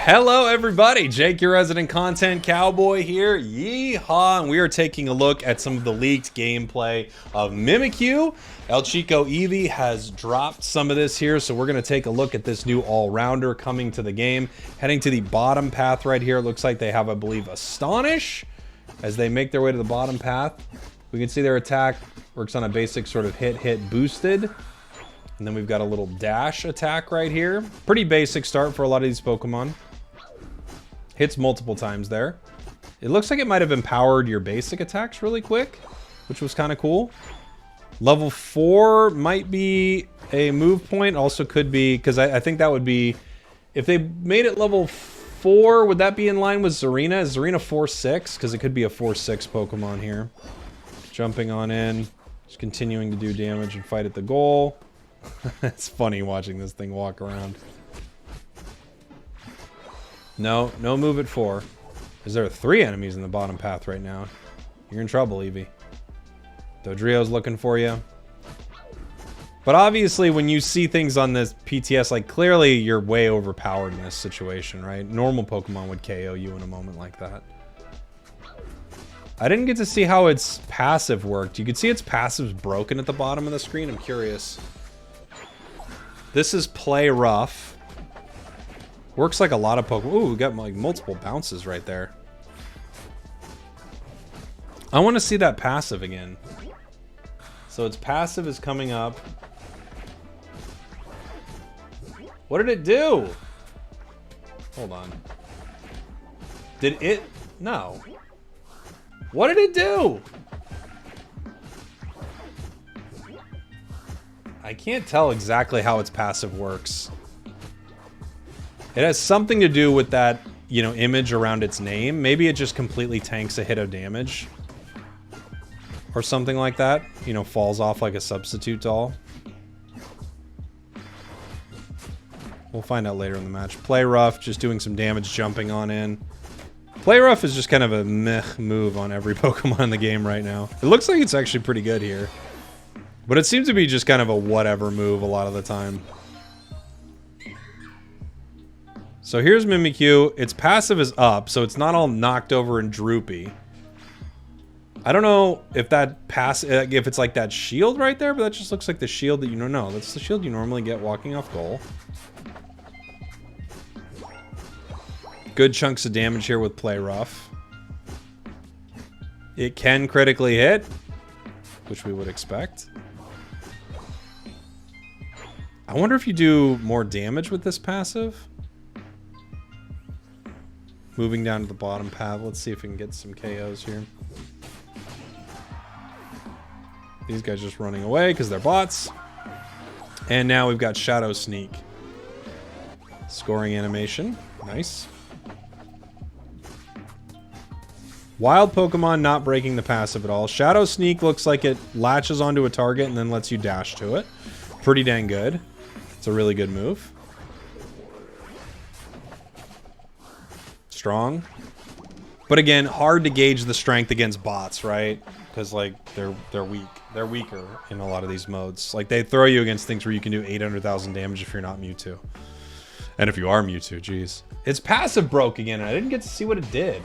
Hello everybody, Jake, your resident content cowboy here, yeehaw, and we are taking a look at some of the leaked gameplay of Mimikyu. El Chico Eevee has dropped some of this here, so we're going to take a look at this new all-rounder coming to the game. Heading to the bottom path right here, it looks like they have, I believe, Astonish. As they make their way to the bottom path, we can see their attack works on a basic sort of hit boosted. And then we've got a little dash attack right here. Pretty basic start for a lot of these Pokemon. Hits multiple times there. It looks like it might have empowered your basic attacks really quick, which was kind of cool. Level 4 might be a move point. Also could be, because I think that would be, if they made it level 4, would that be in line with Zarina? Is Zarina 4-6? Because it could be a 4-6 Pokemon here. Jumping on in, just continuing to do damage and fight at the goal. It's funny watching this thing walk around. No move at 4. Is there 3 enemies in the bottom path right now? You're in trouble, Eevee. Dodrio's looking for you. But obviously, when you see things on this PTS, like, clearly you're way overpowered in this situation, right? Normal Pokemon would KO you in a moment like that. I didn't get to see how its passive worked. You could see its passive's broken at the bottom of the screen. I'm curious. This is Play Rough. Works like a lot of Pokemon. Ooh, we got like multiple bounces right there. I want to see that passive again. So its passive is coming up. What did it do? Hold on. Did it? No. What did it do? I can't tell exactly how its passive works. It has something to do with that, you know, image around its name. Maybe it just completely tanks a hit of damage. Or something like that. You know, falls off like a substitute doll. We'll find out later in the match. Play Rough, just doing some damage, jumping on in. Play Rough is just kind of a meh move on every Pokemon in the game right now. It looks like it's actually pretty good here. But it seems to be just kind of a whatever move a lot of the time. So here's Mimikyu. Its passive is up, so it's not all knocked over and droopy. I don't know if that if it's like that shield right there, but that just looks like the shield that you don't know. That's the shield you normally get walking off goal. Good chunks of damage here with Play Rough. It can critically hit, which we would expect. I wonder if you do more damage with this passive. Moving down to the bottom path. Let's see if we can get some KOs here. These guys just running away because they're bots. And now we've got Shadow Sneak. Scoring animation. Nice. Wild Pokemon not breaking the passive at all. Shadow Sneak looks like it latches onto a target and then lets you dash to it. Pretty dang good. It's a really good move. Strong. But again, hard to gauge the strength against bots, right? Because, like, they're weak. They're weaker in a lot of these modes. Like, they throw you against things where you can do 800,000 damage if you're not Mewtwo. And if you are Mewtwo, geez. Its passive broke again, and I didn't get to see what it did.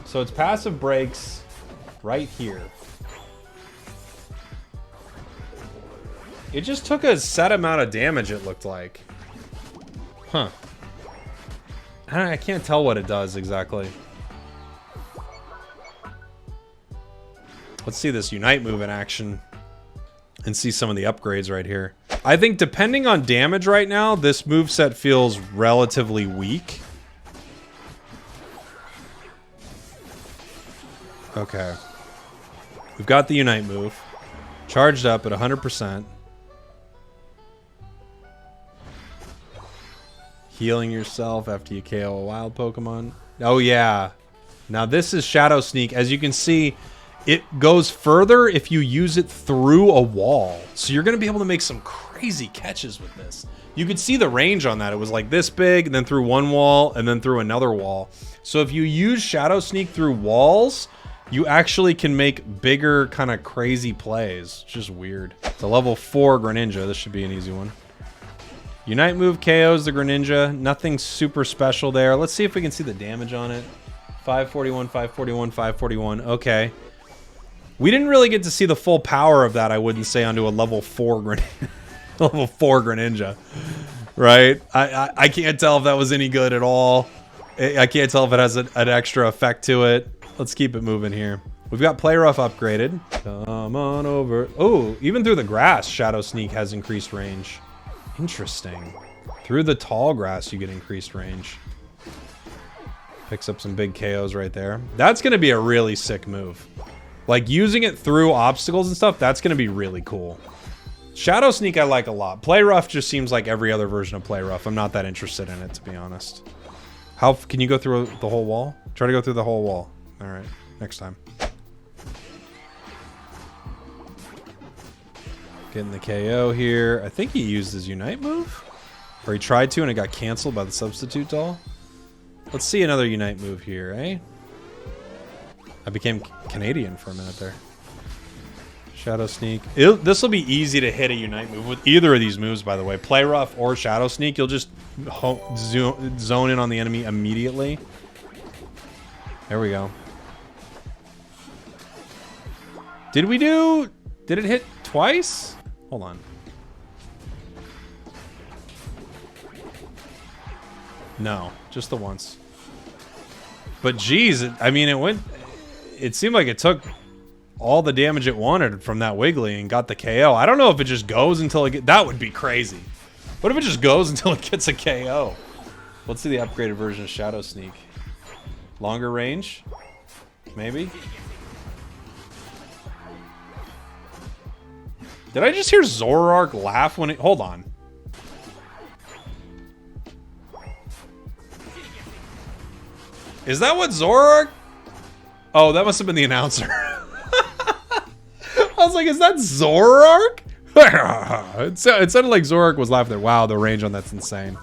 So its passive breaks right here. It just took a set amount of damage, it looked like. Huh. I can't tell what it does exactly. Let's see this Unite move in action and see some of the upgrades right here. I think depending on damage right now, this moveset feels relatively weak. Okay. We've got the Unite move. Charged up at 100%. Healing yourself after you KO a wild Pokemon. Oh, yeah. Now, this is Shadow Sneak. As you can see, it goes further if you use it through a wall. So you're going to be able to make some crazy catches with this. You could see the range on that. It was like this big, and then through one wall, and then through another wall. So if you use Shadow Sneak through walls, you actually can make bigger, kind of crazy plays. It's just weird. It's a level 4 Greninja. This should be an easy one. Unite move KOs the Greninja. Nothing super special there. Let's see if we can see the damage on it. 541, 541, 541. Okay. We didn't really get to see the full power of that, I wouldn't say, onto a level 4 level 4 Greninja. Right? I can't tell if that was any good at all. I can't tell if it has an extra effect to it. Let's keep it moving here. We've got Play Rough upgraded. Come on over. Oh, even through the grass, Shadow Sneak has increased range. Interesting. Through the tall grass, you get increased range. Picks up some big KOs right there. That's going to be a really sick move. Like, using it through obstacles and stuff, that's going to be really cool. Shadow Sneak I like a lot. Play Rough just seems like every other version of Play Rough. I'm not that interested in it, to be honest. How can you go through the whole wall? Try to go through the whole wall. All right, next time. Getting the KO here. I think he used his Unite move. Or he tried to and it got canceled by the substitute doll. Let's see another Unite move here, eh? I became Canadian for a minute there. Shadow Sneak. This will be easy to hit a Unite move with either of these moves, by the way. Play Rough or Shadow Sneak. You'll just zone in on the enemy immediately. There we go. Did it hit twice? Hold on. No, just the once. But geez, I mean, it seemed like it took all the damage it wanted from that Wiggly and got the KO. I don't know if it just goes until it that would be crazy. What if it just goes until it gets a KO? Let's see the upgraded version of Shadow Sneak. Longer range? Maybe? Did I just hear Zoroark laugh when it... Hold on. Is that what Zoroark... Oh, that must have been the announcer. I was like, is that Zoroark? It sounded like Zoroark was laughing there. Wow, the range on that's insane.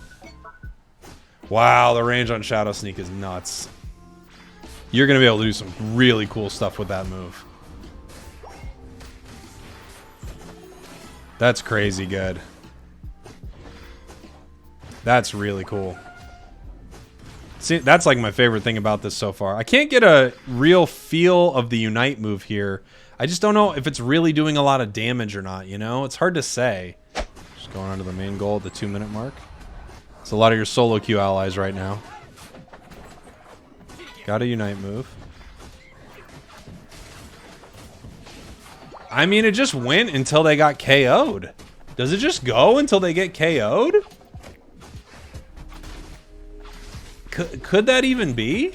Wow, the range on Shadow Sneak is nuts. You're going to be able to do some really cool stuff with that move. That's crazy good. That's really cool. See, that's like my favorite thing about this so far. I can't get a real feel of the Unite move here. I just don't know if it's really doing a lot of damage or not, you know? It's hard to say. Just going on to the main goal at the 2-minute mark. It's a lot of your solo queue allies right now. Got a Unite move. I mean, it just went until they got KO'd. Does it just go until they get KO'd? Could that even be?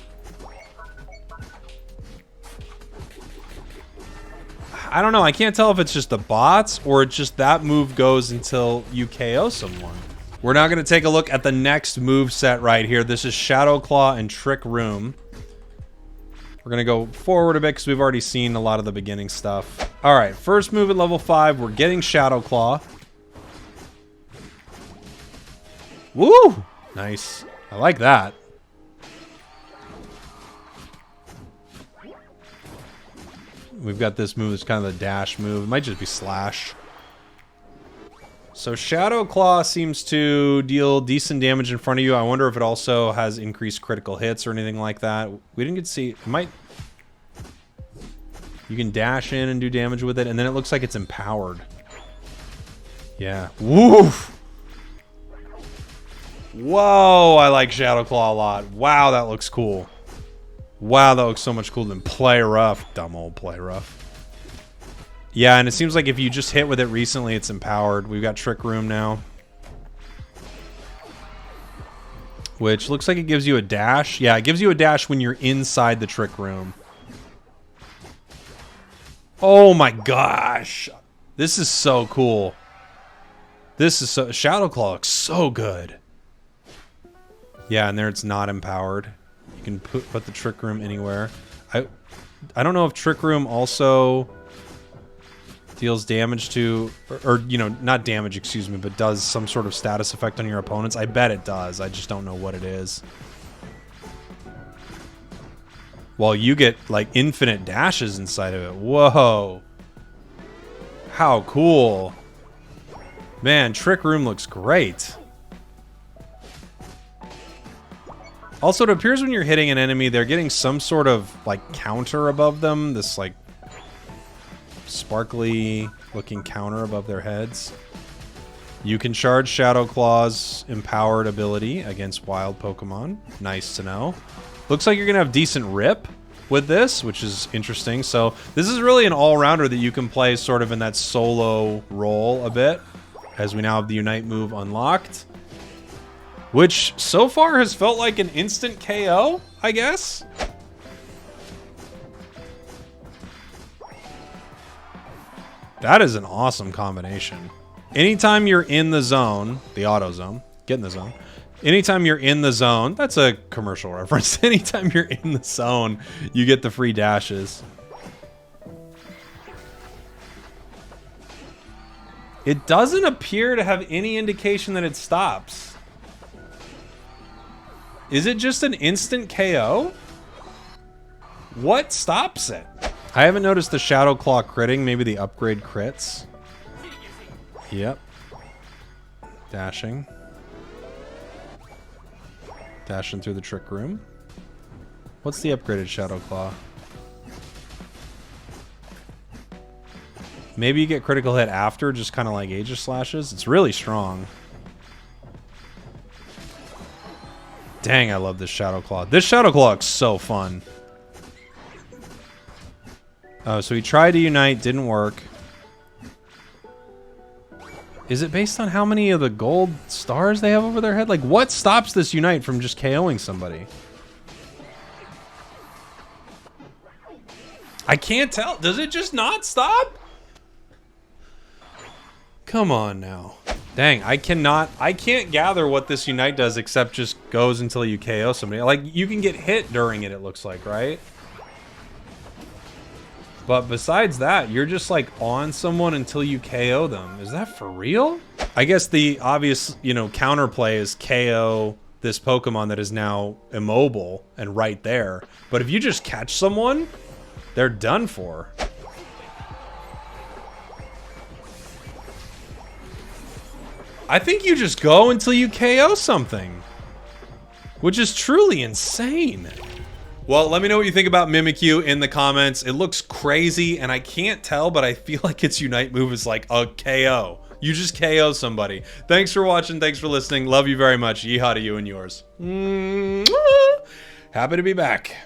I don't know. I can't tell if it's just the bots or it's just that move goes until you KO someone. We're now going to take a look at the next move set right here. This is Shadow Claw and Trick Room. We're going to go forward a bit because we've already seen a lot of the beginning stuff. All right, first move at level 5. We're getting Shadow Claw. Woo! Nice. I like that. We've got this move that's kind of the dash move. It might just be slash. So Shadow Claw seems to deal decent damage in front of you. I wonder if it also has increased critical hits or anything like that. We didn't get to see. It might. You can dash in and do damage with it, and then it looks like it's empowered. Yeah. Woof! Whoa, I like Shadow Claw a lot. Wow, that looks cool. Wow, that looks so much cooler than Play Rough. Dumb old Play Rough. Yeah, and it seems like if you just hit with it recently, it's empowered. We've got Trick Room now. Which looks like it gives you a dash. Yeah, it gives you a dash when you're inside the Trick Room. Oh my gosh. This is so cool. This is so... Shadow Claw looks so good. Yeah, and there it's not empowered. You can put the Trick Room anywhere. I don't know if Trick Room also deals damage to, or you know, not damage, excuse me, but does some sort of status effect on your opponents. I bet it does. I just don't know what it is. Well, you get like infinite dashes inside of it. Whoa. How cool. Man, Trick Room looks great. Also, it appears when you're hitting an enemy, they're getting some sort of, like, counter above them. This, like, sparkly-looking counter above their heads. You can charge Shadow Claw's empowered ability against wild Pokemon. Nice to know. Looks like you're going to have decent rip with this, which is interesting. So this is really an all-rounder that you can play sort of in that solo role a bit, as we now have the Unite move unlocked. Which, so far, has felt like an instant KO, I guess? That is an awesome combination. Anytime you're in the zone, the auto zone, get in the zone. Anytime you're in the zone, that's a commercial reference. Anytime you're in the zone, you get the free dashes. It doesn't appear to have any indication that it stops. Is it just an instant KO? What stops it? I haven't noticed the Shadow Claw critting, maybe the upgrade crits. Yep. Dashing. Dashing through the Trick Room. What's the upgraded Shadow Claw? Maybe you get critical hit after, just kind of like Aegis Slashes. It's really strong. Dang, I love this Shadow Claw. This Shadow Claw looks so fun. Oh, so he tried to unite, didn't work. Is it based on how many of the gold stars they have over their head? Like, what stops this unite from just KOing somebody? I can't tell. Does it just not stop? Come on now. Dang, I can't gather what this unite does except just goes until you KO somebody. Like, you can get hit during it looks like, right? But besides that, you're just like on someone until you KO them. Is that for real? I guess the obvious, you know, counterplay is KO this Pokemon that is now immobile and right there. But if you just catch someone, they're done for. I think you just go until you KO something, which is truly insane. Well, let me know what you think about Mimikyu in the comments. It looks crazy, and I can't tell, but I feel like its Unite move is like a KO. You just KO somebody. Thanks for watching. Thanks for listening. Love you very much. Yeehaw to you and yours. Happy to be back.